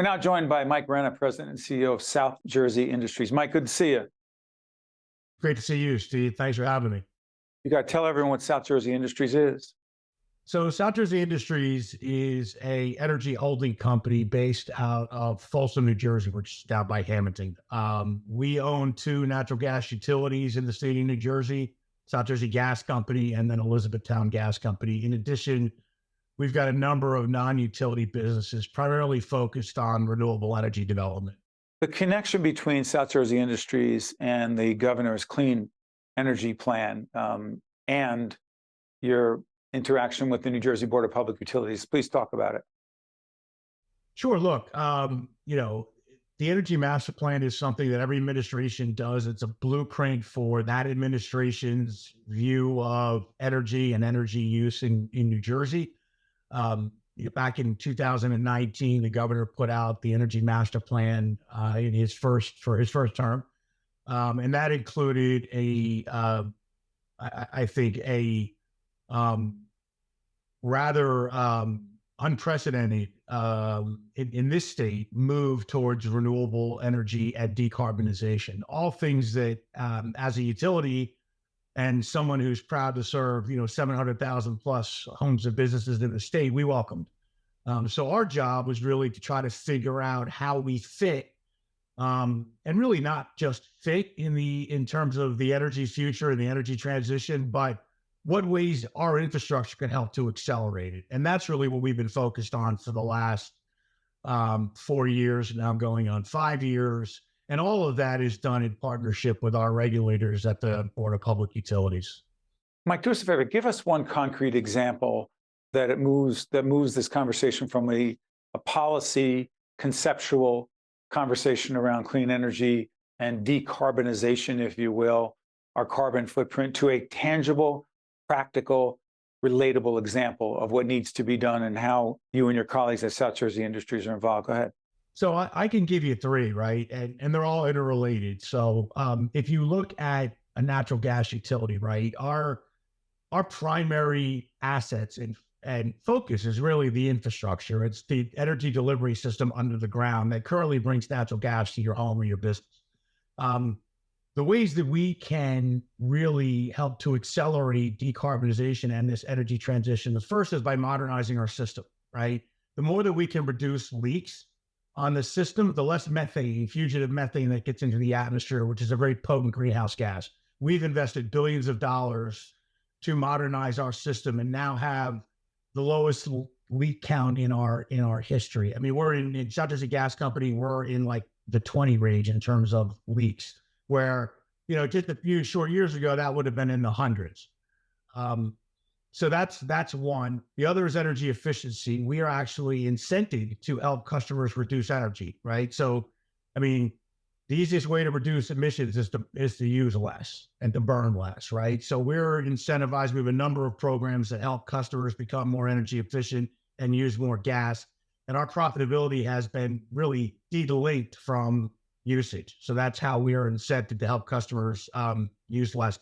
We're now joined by Mike Renna, President and CEO of South Jersey Industries. Mike, good to see you. Great to see you, Steve. Thanks for having me. You got to tell everyone what South Jersey Industries is. So South Jersey Industries is a energy holding company based out of Folsom, New Jersey, which is down by Hamilton. We own two natural gas utilities in the state of New Jersey, South Jersey Gas Company and then Elizabethtown Gas Company. In addition, we've got a number of non-utility businesses primarily focused on renewable energy development. The connection between South Jersey Industries and the governor's clean energy plan and your interaction with the New Jersey Board of Public Utilities. Please talk about it. Sure. Look, the Energy Master Plan is something that every administration does. It's a blueprint for that administration's view of energy and energy use in New Jersey. Back in 2019, the governor put out the Energy Master Plan for his first term, and that included a rather unprecedented in this state move towards renewable energy and decarbonization. All things that, as a utility and someone who's proud to serve, 700,000 plus homes and businesses in the state, we welcomed. So our job was really to try to figure out how we fit, and really not just fit in terms of the energy future and the energy transition, but what ways our infrastructure can help to accelerate it. And that's really what we've been focused on for the last 4 years, now going on 5 years. And all of that is done in partnership with our regulators at the Board of Public Utilities. Mike, do us a favor, give us one concrete example that moves this conversation from a policy, conceptual conversation around clean energy and decarbonization, if you will, our carbon footprint, to a tangible, practical, relatable example of what needs to be done and how you and your colleagues at South Jersey Industries are involved. Go ahead. So I can give you three, right? And they're all interrelated. So if you look at a natural gas utility, right, our primary assets and focus is really the infrastructure. It's the energy delivery system under the ground that currently brings natural gas to your home or your business. The ways that we can really help to accelerate decarbonization and this energy transition, the first is by modernizing our system, right? The more that we can reduce leaks on the system, the less methane, fugitive methane that gets into the atmosphere, which is a very potent greenhouse gas. We've invested billions of dollars to modernize our system and now have the lowest leak count in our history. I mean, we're in South Jersey Gas Company, we're in like the 20 range in terms of leaks, where, just a few short years ago, that would have been in the hundreds. So that's one. The other is energy efficiency. We are actually incented to help customers reduce energy, right? So, I mean, the easiest way to reduce emissions is to use less and to burn less, right? So we're incentivized. We have a number of programs that help customers become more energy efficient and use more gas. And our profitability has been really de-linked from usage. So that's how we are incented to help customers use less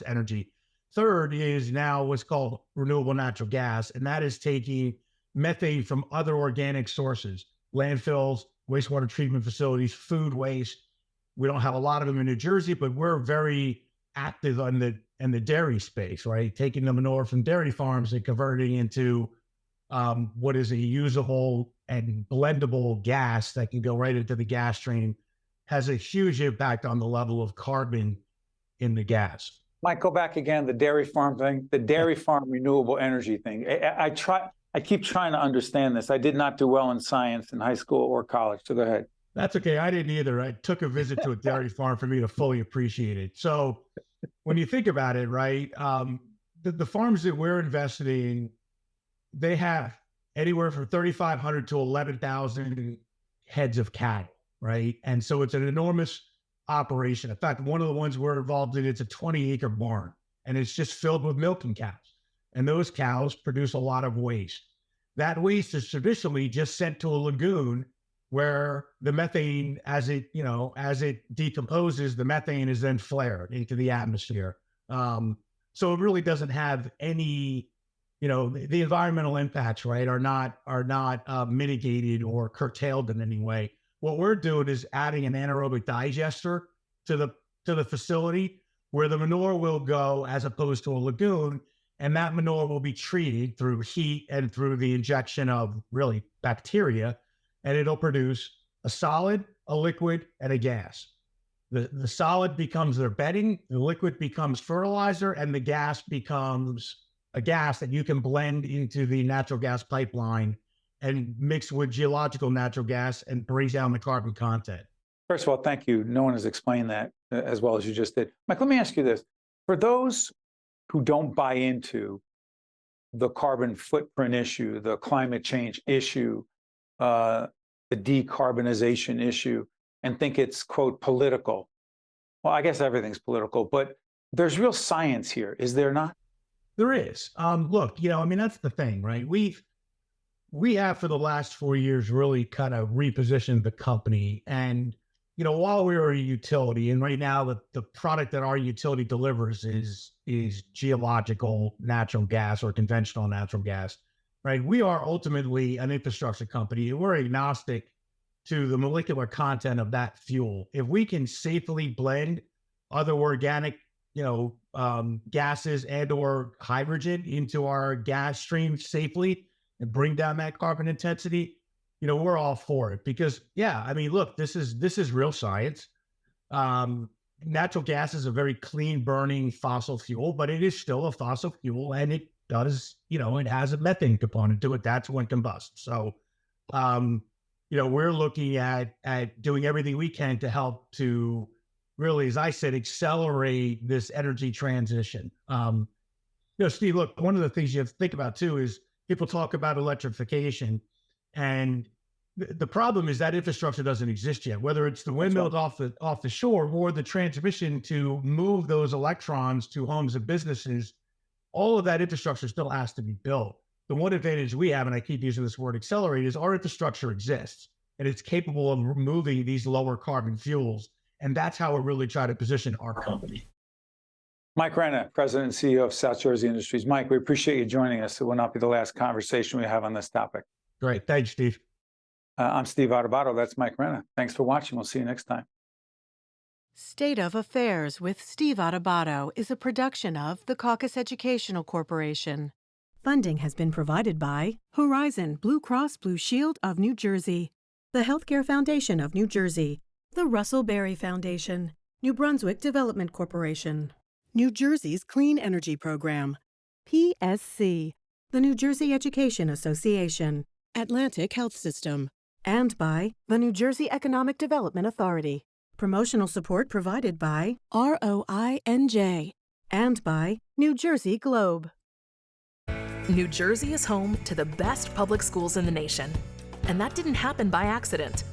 energy. Third is now what's called renewable natural gas, and that is taking methane from other organic sources, landfills, wastewater treatment facilities, food waste. We don't have a lot of them in New Jersey, but we're very active in the dairy space, right? Taking the manure from dairy farms and converting into what is a usable and blendable gas that can go right into the gas stream, has a huge impact on the level of carbon in the gas. Mike, go back again, the dairy farm thing, the dairy farm renewable energy thing. I keep trying to understand this. I did not do well in science in high school or college, so go ahead. That's okay. I didn't either. I took a visit to a dairy farm for me to fully appreciate it. So when you think about it, right, the farms that we're invested in, they have anywhere from 3,500 to 11,000 heads of cattle, right? And so it's an enormous operation. In fact, one of the ones we're involved in, it's a 20-acre barn, and it's just filled with milking cows. And those cows produce a lot of waste. That waste is traditionally just sent to a lagoon where the methane, as it decomposes, the methane is then flared into the atmosphere. So it really doesn't have any the environmental impacts, right, are not mitigated or curtailed in any way. What we're doing is adding an anaerobic digester to the facility where the manure will go as opposed to a lagoon, and that manure will be treated through heat and through the injection of really bacteria, and it'll produce a solid, a liquid, and a gas. The solid becomes their bedding, the liquid becomes fertilizer, and the gas becomes a gas that you can blend into the natural gas pipeline and mix with geological natural gas and bring down the carbon content. First of all, thank you. No one has explained that as well as you just did. Mike, let me ask you this. For those who don't buy into the carbon footprint issue, the climate change issue, the decarbonization issue, and think it's, quote, political. Well, I guess everything's political, but there's real science here, is there not? There is. Look, that's the thing, right? We have for the last 4 years really kind of repositioned the company. And, while we were a utility, and right now the product that our utility delivers is geological natural gas or conventional natural gas, right? We are ultimately an infrastructure company, and we're agnostic to the molecular content of that fuel. If we can safely blend other organic, gases and or hydrogen into our gas stream safely and bring down that carbon intensity, we're all for it. Because look, this is real science. Natural gas is a very clean burning fossil fuel, but it is still a fossil fuel, and it does, it has a methane component to it. That's when combusts. So, we're looking at doing everything we can to help to really, as I said, accelerate this energy transition. Steve, look, one of the things you have to think about too is people talk about electrification, and the problem is that infrastructure doesn't exist yet, whether it's the windmills off the shore or the transmission to move those electrons to homes and businesses. All of that infrastructure still has to be built. The one advantage we have, and I keep using this word accelerate, is our infrastructure exists and it's capable of removing these lower carbon fuels. And that's how we're really trying to position our company. Mike Renna, President and CEO of South Jersey Industries. Mike, we appreciate you joining us. It will not be the last conversation we have on this topic. Great. Thanks, Steve. I'm Steve Adubato. That's Mike Renna. Thanks for watching. We'll see you next time. State of Affairs with Steve Adubato is a production of the Caucus Educational Corporation. Funding has been provided by Horizon Blue Cross Blue Shield of New Jersey, the Healthcare Foundation of New Jersey, the Russell Berry Foundation, New Brunswick Development Corporation, New Jersey's Clean Energy Program, PSC, the New Jersey Education Association, Atlantic Health System, and by the New Jersey Economic Development Authority. Promotional support provided by ROINJ and by New Jersey Globe. New Jersey is home to the best public schools in the nation, and that didn't happen by accident.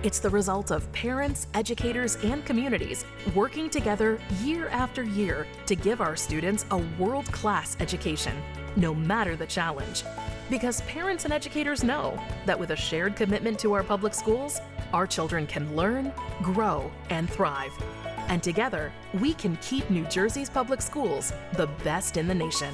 It's the result of parents, educators, and communities working together year after year to give our students a world-class education, no matter the challenge. Because parents and educators know that with a shared commitment to our public schools, our children can learn, grow, and thrive. And together, we can keep New Jersey's public schools the best in the nation.